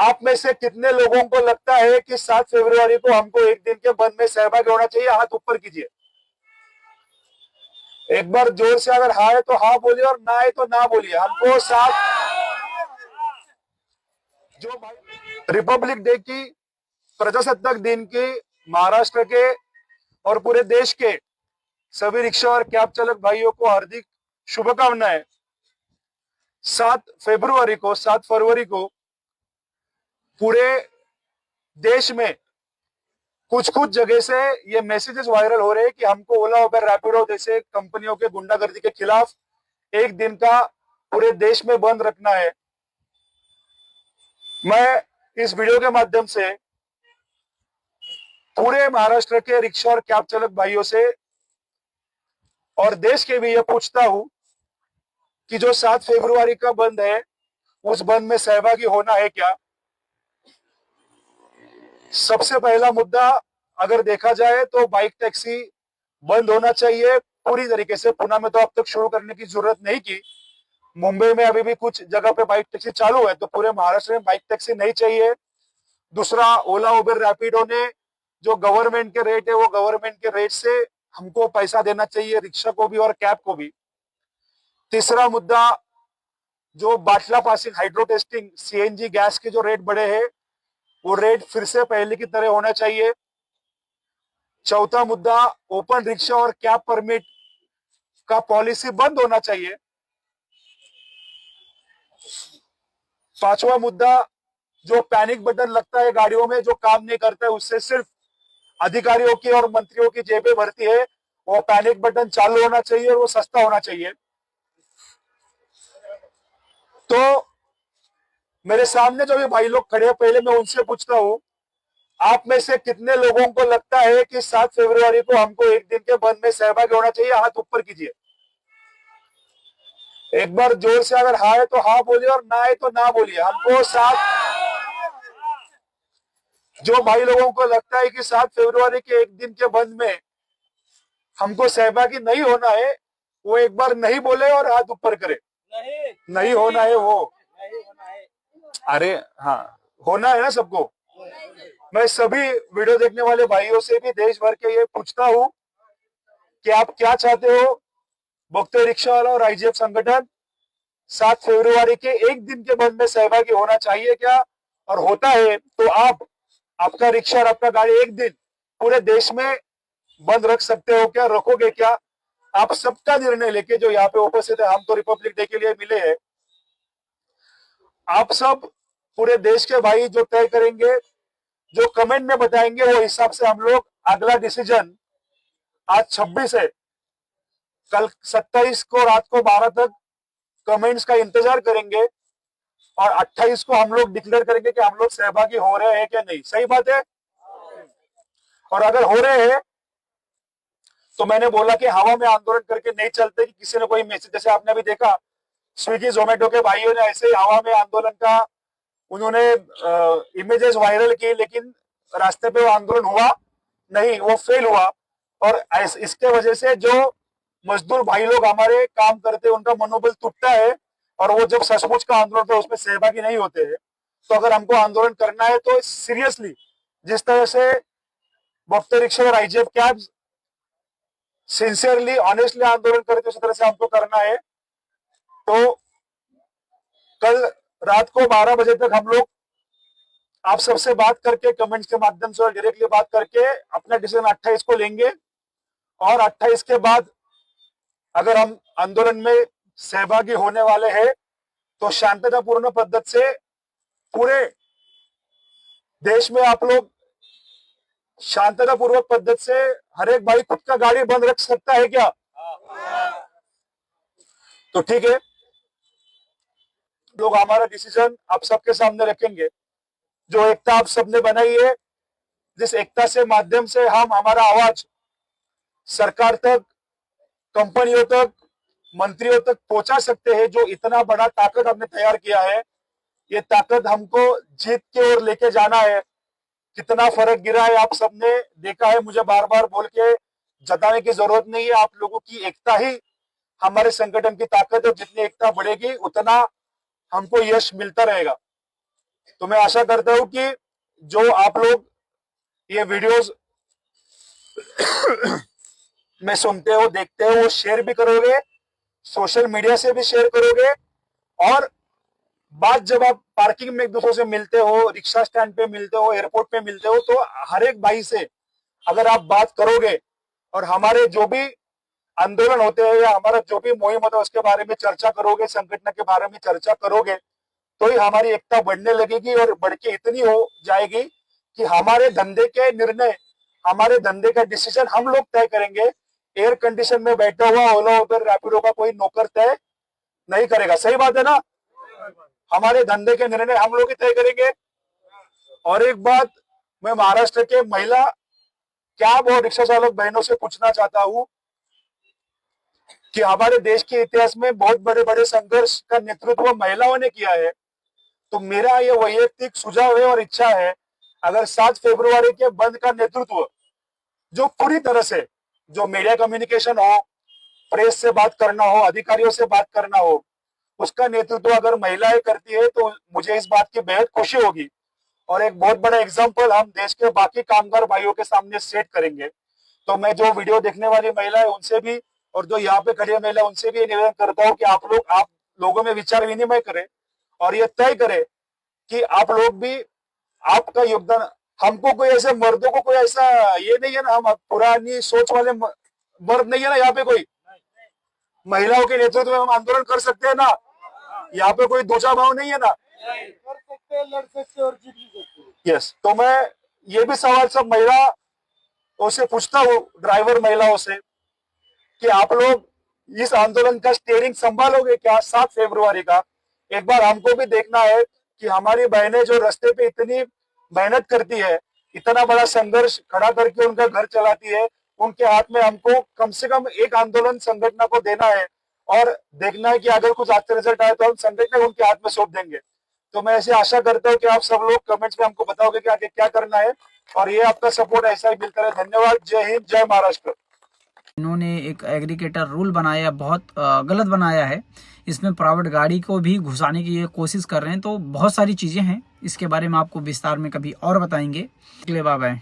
आप में से कितने लोगों को लगता है कि 7 फरवरी को हमको एक दिन के बंद में सहभागी होना चाहिए? हाथ ऊपर कीजिए। एक बार जोर से अगर हाँ है तो हाँ बोलिए और ना है तो ना बोलिए। हमको सात जो रिपब्लिक डे की, प्रजासत्ताक दिन की महाराष्ट्र के और पूरे देश के सभी रिक्शा और कैब चालक भाइयों को हार्दिक शुभकामनाएं। 7 फरवरी को पूरे देश में कुछ कुछ जगह से ये मैसेजेस वायरल हो रहे हैं कि हमको ओला, उबर, रैपिडो जैसे कंपनियों के गुंडागर्दी के खिलाफ एक दिन का पूरे देश में बंद रखना है। मैं इस वीडियो के माध्यम से पूरे महाराष्ट्र के रिक्शा और कैब चालक भाइयों से और देश के भी ये पूछता हूं कि जो 7 फरवरी का बंद है, उस बंद में सहभागी होना है क्या? सबसे पहला मुद्दा अगर देखा जाए तो बाइक टैक्सी बंद होना चाहिए पूरी तरीके से। पुणे में तो अब तक शुरू करने की जरूरत नहीं की। मुंबई में अभी भी कुछ जगह पे बाइक टैक्सी चालू है, तो पूरे महाराष्ट्र में बाइक टैक्सी नहीं चाहिए। दूसरा, ओला, उबर, रैपिडो ने जो गवर्नमेंट के रेट है, वो गवर्नमेंट के रेट से हमको पैसा देना चाहिए, रिक्शा को भी और कैब को भी। तीसरा मुद्दा, जो बाटला passing, hydro testing, CNG gas के जो रेट बढ़े हैं, वो रेट फिर से पहले की तरह होना चाहिए। चौथा मुद्दा, ओपन रिक्शा और कैब परमिट का पॉलिसी बंद होना चाहिए। पांचवा मुद्दा, जो पैनिक बटन लगता है गाड़ियों में जो काम नहीं करता है, उससे सिर्फ अधिकारियों की और मंत्रियों की जेबें भरती है, वो पैनिक बटन चालू होना चाहिए और वो सस्ता होना चाहिए। तो मेरे सामने जो भी भाई लोग खड़े हैं, पहले मैं उनसे पूछता हूं, आप में से कितने लोगों को लगता है कि 7 फरवरी को हमको एक दिन के बंद में सहभागी होना चाहिए? हाथ ऊपर कीजिए। एक बार जोर से अगर हाँ है तो हाँ बोलिए और ना है तो ना बोलिए। हमको जो भाई लोगों को लगता है कि 7 फरवरी के एक दिन के बंद में हमको सहभागी नहीं होना है, वो एक बार नहीं बोले और हाथ ऊपर करे। नहीं होना है वो। अरे हाँ, होना है ना सबको। मैं सभी वीडियो देखने वाले भाइयों से भी देश भर के ये पूछता हूं कि आप क्या चाहते हो? भक्ति रिक्शा वाला और आईजीएफ संगठन 7 फरवरी के एक दिन के बंद में सहभागी होना चाहिए क्या? और होता है तो आप, आपका रिक्शा और आपका गाड़ी एक दिन पूरे देश में बंद रख सकते हो क्या? रखोगे क्या? आप सबका निर्णय लेके जो यहाँ पे उपस्थित है, हम तो रिपब्लिक डे के लिए मिले हैं, आप सब पूरे देश के भाई जो तय करेंगे, जो कमेंट में बताएंगे, वो हिसाब से हम लोग अगला डिसीजन, आज 26 है, कल 27 को रात को 12 तक कमेंट्स का इंतजार करेंगे और 28 को हम लोग डिक्लेयर करेंगे कि हम लोग सहभागी हो रहे हैं क्या नहीं। सही बात है? और अगर हो रहे हैं तो मैंने बोला कि हवा में आंदोलन करके नहीं चलते कि किसी ने कोई मैसेज, जैसे आपने अभी देखा स्विगी जोमेटो के भाइयों ने ऐसे ही हवा में आंदोलन का उन्होंने इमेजेस वायरल किए, लेकिन रास्ते पे वो आंदोलन हुआ नहीं, वो फेल हुआ। और इसके वजह से जो मजदूर भाई लोग हमारे काम करते हैं, उनका मनोबल टूटता है और वो जब सचमुच का आंदोलन तो उसमें सहभागी नहीं होते हैं। तो अगर हमको आंदोलन करना है तो सीरियसली, जिस तरह से भक्त रिक्शा और आईजीएफ कैब सिंसियरली, ऑनेस्टली आंदोलन करते, उसी तरह से हमको करना है। तो कल रात को 12 बजे तक हम लोग आप सबसे बात करके, कमेंट्स के माध्यम से और डायरेक्टली बात करके अपना डिसीजन 28 को लेंगे। और 28 के बाद अगर हम आंदोलन में सहभागी होने वाले हैं तो शांततापूर्ण पद्धति से पूरे देश में आप लोग शांततापूर्वक पद्धति से हर एक भाई खुद का गाड़ी बंद रख सकता है क्या? तो ठीक है, लोग हमारा डिसीजन आप सबके सामने रखेंगे। जो एकता आप सबने बनाई है, जिस एकता से माध्यम से हम हमारा आवाज सरकार तक, कंपनियों तक, मंत्रियों तक पहुंचा सकते हैं, जो इतना बड़ा ताकत हमने तैयार किया है, ये ताकत हमको जीत की ओर लेके जाना है। कितना फर्क गिरा है आप सबने देखा है, मुझे बार बार बोल के जताने की जरूरत नहीं है। आप लोगों की एकता ही हमारे संगठन की ताकत है। जितनी एकता बढ़ेगी उतना हमको यश मिलता रहेगा। तो मैं आशा करता हूं कि जो आप लोग ये वीडियोस में सुनते हो, देखते हो, वो शेयर भी करोगे, सोशल मीडिया से भी शेयर करोगे। और बात जब आप पार्किंग में एक दूसरे से मिलते हो, रिक्शा स्टैंड पे मिलते हो, एयरपोर्ट पे मिलते हो, तो हर एक भाई से अगर आप बात करोगे और हमारे जो भी आंदोलन होते हैं या हमारा जो भी मुहिम होता है उसके बारे में चर्चा करोगे, संगठन के बारे में चर्चा करोगे, तो ही हमारी एकता बढ़ने लगेगी और बढ़ के इतनी हो जाएगी कि हमारे धंधे के निर्णय, हमारे धंधे का डिसीजन हम लोग तय करेंगे। एयर कंडीशन में बैठा हुआ ओला उबर रैपिडो का कोई नौकर तय नहीं करेगा। सही बात है ना? हमारे धंधे के निर्णय हम लोग ही तय करेंगे। और एक बात मैं महाराष्ट्र के महिला कैब और रिक्शा चालक बहनों से पूछना चाहता हूं कि हमारे देश के इतिहास में बहुत बड़े बड़े संघर्ष का नेतृत्व महिलाओं ने किया है। तो मेरा ये वैयक्तिक सुझाव है और इच्छा है, अगर 7 फरवरी के बंद का नेतृत्व जो पूरी तरह से, जो मीडिया कम्युनिकेशन हो, प्रेस से बात करना हो, अधिकारियों से बात करना हो, उसका नेतृत्व अगर महिलाएं करती है तो मुझे इस बात की बेहद खुशी होगी और एक बहुत बड़ा एग्जाम्पल हम देश के बाकी कामगार भाइयों के सामने सेट करेंगे। तो मैं जो वीडियो देखने वाली महिलाएं उनसे भी और जो यहाँ पे खड़ी महिला उनसे भी निवेदन करता हूँ कि आप लोगों में विचार विनिमय करें और ये तय करें कि आप लोग भी, आपका योगदान, हमको कोई ऐसे मर्दों को कोई ऐसा ये नहीं है ना, हम पुरानी सोच वाले मर्द नहीं है ना, यहाँ पे कोई महिलाओं के नेतृत्व में हम आंदोलन कर सकते हैं ना, यहाँ पे कोई दूसरा भाव नहीं है ना, कर सकते हैं, लड़ सकते हैं और जीत भी सकते हैं। यस। तो मैं ये भी सवाल सब महिलाओं से पूछता हूँ, ड्राइवर महिलाओं से, कि आप लोग इस आंदोलन का स्टीयरिंग संभालोगे क्या 7 फरवरी का? एक बार हमको भी देखना है कि हमारी बहनें जो रास्ते पे इतनी मेहनत करती है, इतना बड़ा संघर्ष खड़ा करके उनका घर चलाती है, उनके हाथ में हमको कम से कम एक आंदोलन संगठन को देना है और देखना है कि अगर कुछ अच्छा रिजल्ट आए तो हम संगठन उनके हाथ में सौंप देंगे। तो मैं ऐसे आशा करता हूँ कि आप सब लोग कमेंट्स में हमको बताओगे कि आगे क्या करना है और ये आपका सपोर्ट ऐसा ही मिलता रहे। धन्यवाद। जय हिंद, जय महाराष्ट्र। इन्होंने एक एग्रीगेटर रूल बनाया, बहुत गलत बनाया है। इसमें प्राइवेट गाड़ी को भी घुसाने की ये कोशिश कर रहे हैं। तो बहुत सारी चीज़ें हैं, इसके बारे में आपको विस्तार में कभी और बताएंगे। Bye bye.